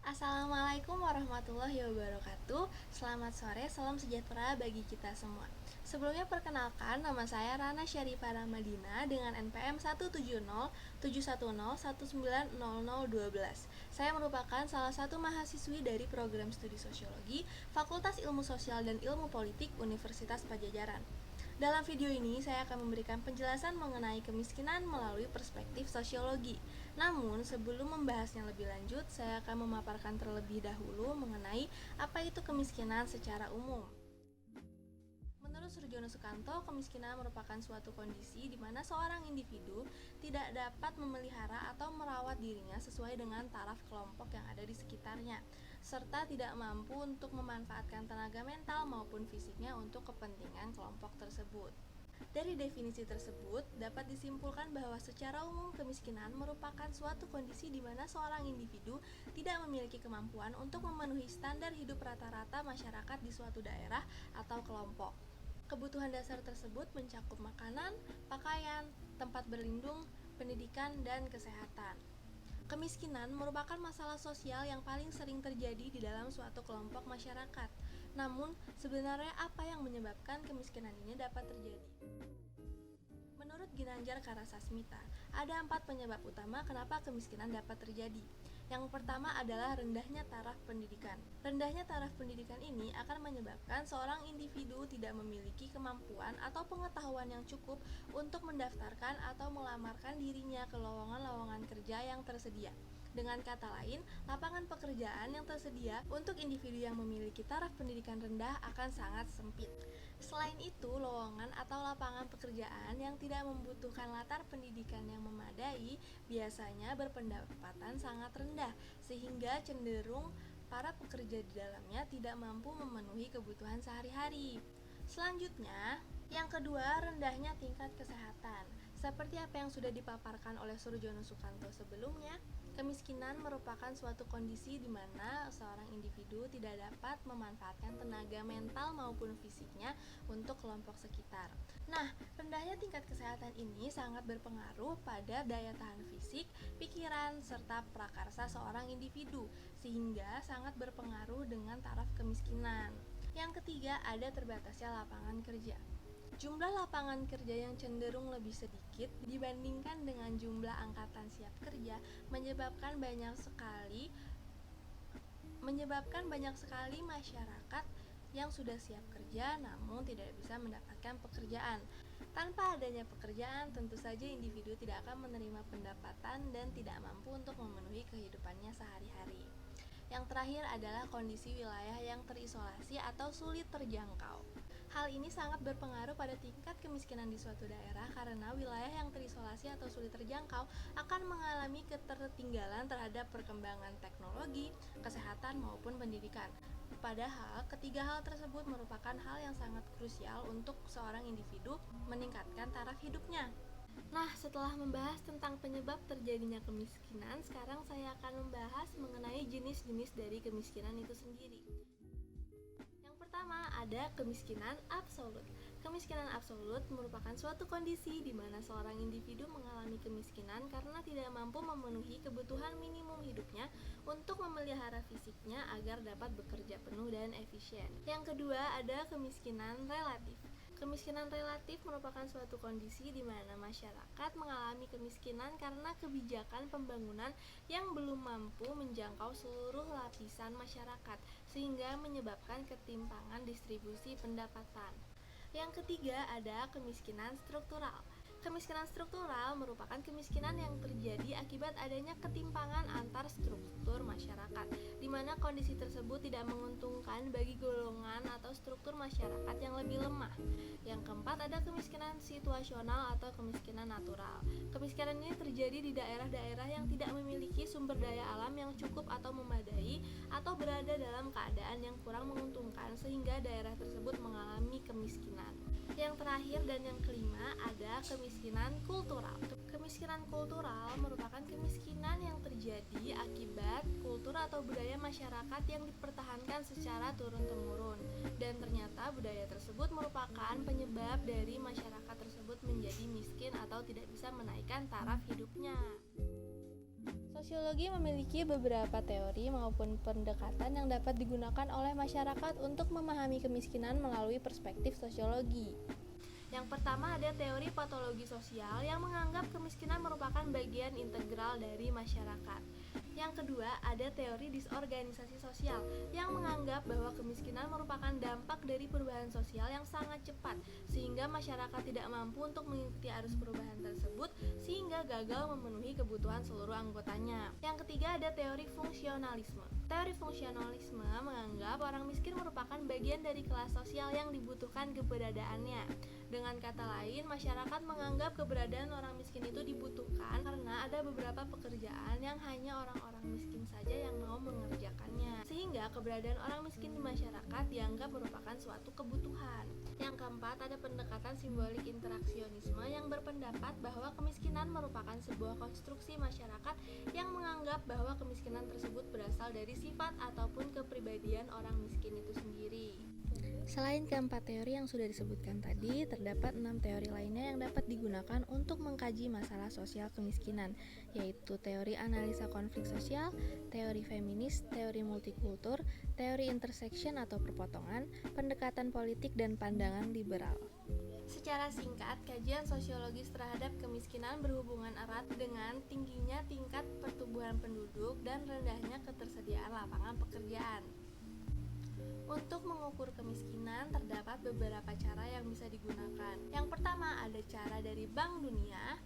Assalamualaikum warahmatullahi wabarakatuh. Selamat sore, salam sejahtera bagi kita semua. Sebelumnya perkenalkan, nama saya Rana Syarifah Ramadina dengan NPM 1707101900012. Saya merupakan salah satu mahasiswi dari program studi sosiologi Fakultas Ilmu Sosial dan Ilmu Politik Universitas Padjadjaran. Dalam video ini, saya akan memberikan penjelasan mengenai kemiskinan melalui perspektif sosiologi. Namun, sebelum membahasnya lebih lanjut, saya akan memaparkan terlebih dahulu mengenai apa itu kemiskinan secara umum. Menurut Surjono Sukanto, kemiskinan merupakan suatu kondisi di mana seorang individu tidak dapat memelihara atau merawat dirinya sesuai dengan taraf kelompok yang ada di sekitarnya, serta tidak mampu untuk memanfaatkan tenaga mental maupun fisiknya untuk kepentingan kelompok tersebut. Dari definisi tersebut, dapat disimpulkan bahwa secara umum kemiskinan merupakan suatu kondisi di mana seorang individu tidak memiliki kemampuan untuk memenuhi standar hidup rata-rata masyarakat di suatu daerah atau kelompok. Kebutuhan dasar tersebut mencakup makanan, pakaian, tempat berlindung, pendidikan, dan kesehatan. Kemiskinan merupakan masalah sosial yang paling sering terjadi di dalam suatu kelompok masyarakat. Namun, sebenarnya apa yang menyebabkan kemiskinan ini dapat terjadi? Menurut Ginanjar Karasasmita, ada 4 penyebab utama kenapa kemiskinan dapat terjadi. Yang pertama adalah rendahnya taraf pendidikan. Rendahnya taraf pendidikan ini akan menyebabkan seorang individu tidak memiliki kemampuan atau pengetahuan yang cukup untuk mendaftarkan atau melamarkan dirinya ke lowongan-lowongan kerja yang tersedia. Dengan kata lain, lapangan pekerjaan yang tersedia untuk individu yang memiliki taraf pendidikan rendah akan sangat sempit. Selain itu, lowongan atau lapangan pekerjaan yang tidak membutuhkan latar pendidikan yang memadai biasanya berpendapatan sangat rendah, sehingga cenderung para pekerja di dalamnya tidak mampu memenuhi kebutuhan sehari-hari. Selanjutnya, yang kedua, rendahnya tingkat kesehatan. Seperti apa yang sudah dipaparkan oleh Surjono Sukanto sebelumnya, kemiskinan merupakan suatu kondisi di mana seorang individu tidak dapat memanfaatkan tenaga mental maupun fisiknya untuk kelompok sekitar. Nah, rendahnya tingkat kesehatan ini sangat berpengaruh pada daya tahan fisik, pikiran, serta prakarsa seorang individu, sehingga sangat berpengaruh dengan taraf kemiskinan. Yang ketiga, ada terbatasnya lapangan kerja. Jumlah lapangan kerja yang cenderung lebih sedikit dibandingkan dengan jumlah angkatan siap kerja menyebabkan banyak sekali masyarakat yang sudah siap kerja namun tidak bisa mendapatkan pekerjaan. Tanpa adanya pekerjaan, tentu saja individu tidak akan menerima pendapatan dan tidak mampu untuk memenuhi kehidupannya sehari-hari. Yang terakhir adalah kondisi wilayah yang terisolasi atau sulit terjangkau. Hal ini sangat berpengaruh pada tingkat kemiskinan di suatu daerah karena wilayah yang terisolasi atau sulit terjangkau akan mengalami ketertinggalan terhadap perkembangan teknologi, kesehatan maupun pendidikan. Padahal, ketiga hal tersebut merupakan hal yang sangat krusial untuk seorang individu meningkatkan taraf hidupnya. Nah, setelah membahas tentang penyebab terjadinya kemiskinan, sekarang saya akan membahas mengenai jenis-jenis dari kemiskinan itu sendiri. Yang pertama, ada kemiskinan absolut. Kemiskinan absolut merupakan suatu kondisi di mana seorang individu mengalami kemiskinan karena tidak mampu memenuhi kebutuhan minimum hidupnya untuk memelihara fisiknya agar dapat bekerja penuh dan efisien. Yang kedua, ada kemiskinan relatif. Kemiskinan relatif merupakan suatu kondisi di mana masyarakat mengalami kemiskinan karena kebijakan pembangunan yang belum mampu menjangkau seluruh lapisan masyarakat, sehingga menyebabkan ketimpangan distribusi pendapatan. Yang ketiga, ada kemiskinan struktural. Kemiskinan struktural merupakan kemiskinan yang terjadi akibat adanya ketimpangan antar struktur masyarakat, di mana kondisi tersebut tidak menguntungkan bagi golongan atau struktur masyarakat yang lebih lemah. Yang keempat, ada kemiskinan situasional atau kemiskinan natural. Kemiskinan ini terjadi di daerah-daerah yang tidak memiliki sumber daya alam yang cukup atau memadai, atau berada dalam keadaan yang kurang menguntungkan sehingga daerah tersebut mengalami kemiskinan. Yang terakhir dan yang kelima, ada kemiskinan kultural. Kemiskinan kultural merupakan kemiskinan yang terjadi akibat kultur atau budaya masyarakat yang dipertahankan secara turun-temurun, dan ternyata budaya tersebut merupakan penyebab dari masyarakat tersebut menjadi miskin atau tidak bisa menaikkan taraf hidupnya. Sosiologi memiliki beberapa teori maupun pendekatan yang dapat digunakan oleh masyarakat untuk memahami kemiskinan melalui perspektif sosiologi. Yang pertama ada teori patologi sosial yang menganggap kemiskinan merupakan bagian integral dari masyarakat. Yang kedua ada teori disorganisasi sosial yang menganggap bahwa kemiskinan merupakan dampak dari perubahan sosial yang sangat cepat sehingga masyarakat tidak mampu untuk mengikuti arus perubahan tersebut sehingga gagal memenuhi kebutuhan seluruh anggotanya. Yang ketiga ada teori fungsionalisme. Teori fungsionalisme menganggap orang miskin merupakan bagian dari kelas sosial yang dibutuhkan keberadaannya. Dengan kata lain, masyarakat menganggap keberadaan orang miskin itu dibutuhkan karena ada beberapa pekerjaan yang hanya orang-orang miskin saja yang mau mengerjakannya. Sehingga keberadaan orang miskin di masyarakat dianggap merupakan suatu kebutuhan. Yang keempat, ada pendekatan simbolik interaksionisme yang berpendapat bahwa kemiskinan merupakan sebuah konstruksi masyarakat yang menganggap bahwa kemiskinan tersebut berasal dari sifat ataupun kepribadian orang miskin itu sendiri. Selain keempat teori yang sudah disebutkan tadi, terdapat 6 teori lainnya yang dapat digunakan untuk mengkaji masalah sosial kemiskinan, yaitu teori analisa konflik sosial, teori feminis, teori multikultur, teori intersection atau perpotongan, pendekatan politik, dan pandangan liberal. Secara singkat, kajian sosiologis terhadap kemiskinan berhubungan erat dengan tingginya tingkat pertumbuhan penduduk dan rendahnya ketersediaan lapangan pekerjaan. Untuk mengukur kemiskinan, terdapat beberapa cara yang bisa digunakan. Yang pertama, ada cara dari Bank Dunia.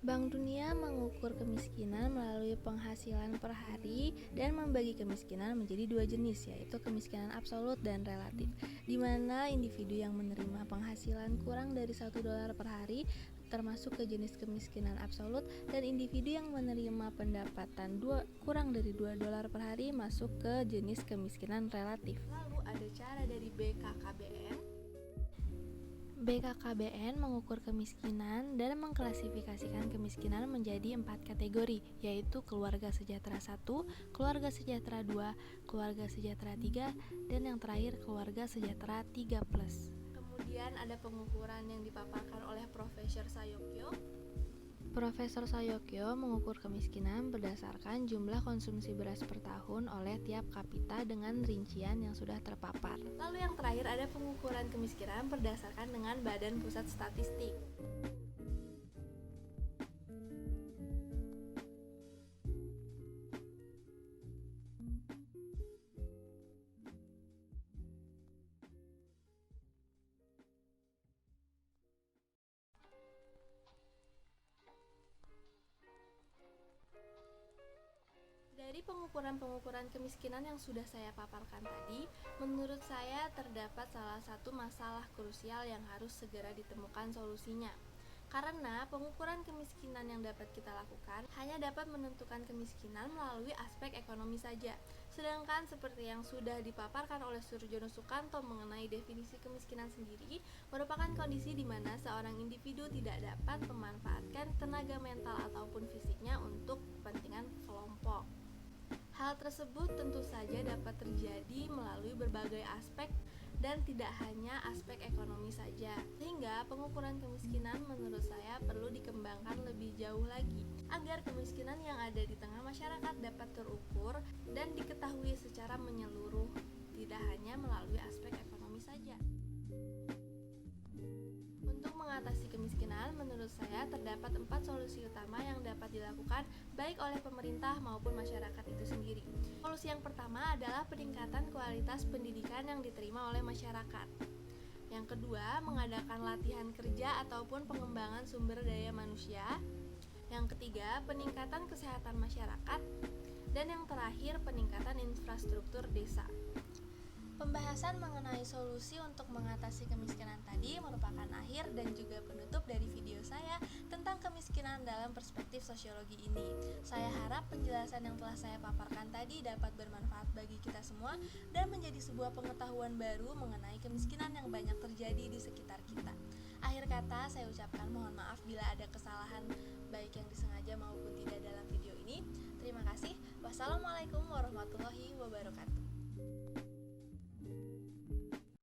Bank Dunia mengukur kemiskinan melalui penghasilan per hari dan membagi kemiskinan menjadi dua jenis, yaitu kemiskinan absolut dan relatif, di mana individu yang menerima penghasilan kurang dari $1 per hari termasuk ke jenis kemiskinan absolut, dan individu yang menerima pendapatan kurang dari $2 per hari masuk ke jenis kemiskinan relatif. Lalu ada cara dari BKKBN. BKKBN mengukur kemiskinan dan mengklasifikasikan kemiskinan menjadi 4 kategori, yaitu keluarga sejahtera 1, keluarga sejahtera 2, keluarga sejahtera 3, dan yang terakhir keluarga sejahtera 3+. Kemudian ada pengukuran yang dipaparkan oleh Profesor Sayokyo. Profesor Sayokyo mengukur kemiskinan berdasarkan jumlah konsumsi beras per tahun oleh tiap kapita dengan rincian yang sudah terpapar. Lalu yang terakhir ada pengukuran kemiskinan berdasarkan dengan Badan Pusat Statistik. Dari pengukuran-pengukuran kemiskinan yang sudah saya paparkan tadi, menurut saya terdapat salah satu masalah krusial yang harus segera ditemukan solusinya. Karena pengukuran kemiskinan yang dapat kita lakukan hanya dapat menentukan kemiskinan melalui aspek ekonomi saja. Sedangkan seperti yang sudah dipaparkan oleh Surjono Sukanto mengenai definisi kemiskinan sendiri, merupakan kondisi di mana seorang individu tidak dapat memanfaatkan tenaga mental ataupun fisiknya untuk kepentingan kelompok. Hal tersebut tentu saja dapat terjadi melalui berbagai aspek dan tidak hanya aspek ekonomi saja. Sehingga pengukuran kemiskinan menurut saya perlu dikembangkan lebih jauh lagi agar kemiskinan yang ada di tengah masyarakat dapat terukur dan diketahui secara menyeluruh, tidak hanya melalui aspek ekonomi saja. Untuk mengatasi kemiskinan, menurut saya terdapat 4 solusi utama yang dapat dilakukan baik oleh pemerintah maupun masyarakat itu sendiri. Solusi yang pertama adalah peningkatan kualitas pendidikan yang diterima oleh masyarakat. Yang kedua, mengadakan latihan kerja ataupun pengembangan sumber daya manusia. Yang ketiga, peningkatan kesehatan masyarakat. Dan yang terakhir, peningkatan infrastruktur desa. Pembahasan mengenai solusi untuk mengatasi kemiskinan tadi merupakan akhir dan juga penutup dari video saya tentang kemiskinan dalam perspektif sosiologi ini. Saya harap penjelasan yang telah saya paparkan tadi dapat bermanfaat bagi kita semua dan menjadi sebuah pengetahuan baru mengenai kemiskinan yang banyak terjadi di sekitar kita. Akhir kata, saya ucapkan mohon maaf bila ada kesalahan baik yang disengaja maupun tidak dalam video ini. Terima kasih. Wassalamualaikum warahmatullahi wabarakatuh.